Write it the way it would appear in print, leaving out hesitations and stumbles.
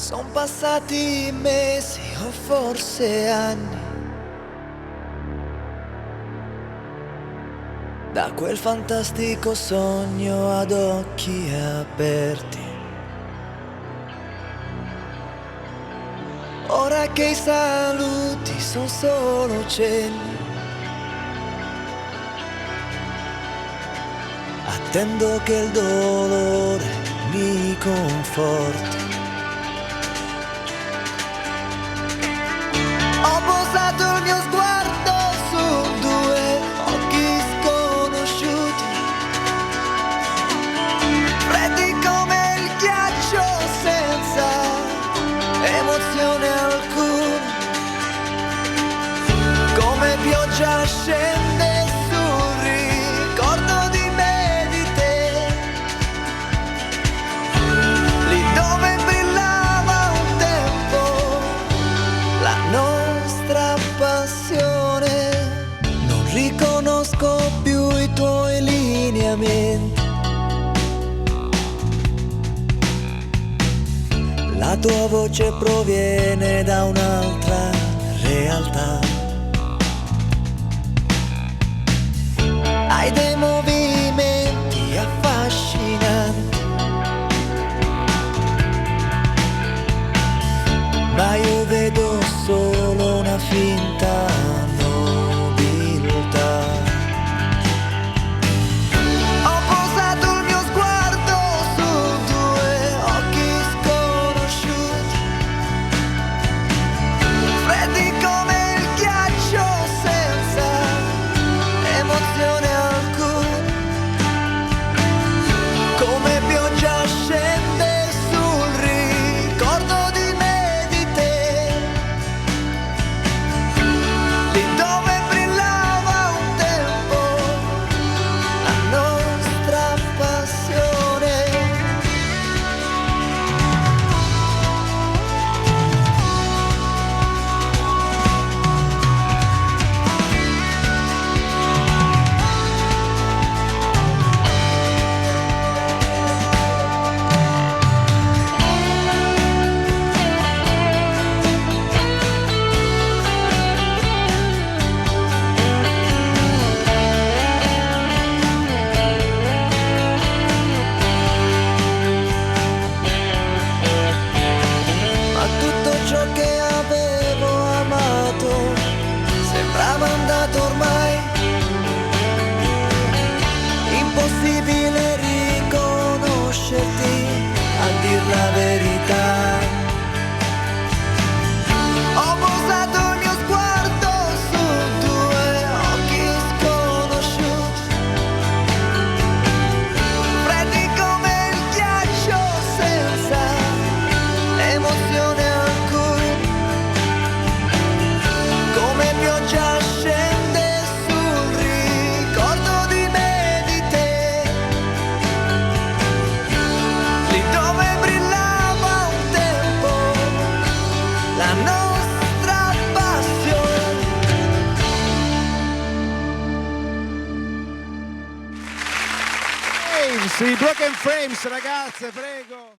Son passati mesi o forse anni da quel fantastico sogno ad occhi aperti. Ora che i saluti son solo cenni, attendo che il dolore mi conforti. Ho posato il mio sguardo su due occhi sconosciuti, freddi come il ghiaccio senza emozione alcuna, come pioggia scende sul ricordo di me, di te, lì dove brillava un tempo la nostra passione. Non riconosco più i tuoi lineamenti, la tua voce proviene da un'altra realtà. Hai dei movimenti affascinanti, ma io vedo solo una finta nobiltà. Ho posato il mio sguardo su due occhi sconosciuti, freddi come il ghiaccio senza emozione alcuna, come pioggia scende sul ricordo di me, di te, lì dove brillava un tempo la nostra passione. Ma tutto ciò che avevo amato sembrava andato ormai, impossibile riconoscerti, a dir la verità. Ho posato il mio sguardo su due occhi sconosciuti, freddi come il ghiaccio senza emozione alcuna, come pioggia scende sul ricordo di me, di te, lì dove brillava un tempo la nostra passione. Frames, i Broken Frames, ragazze, prego.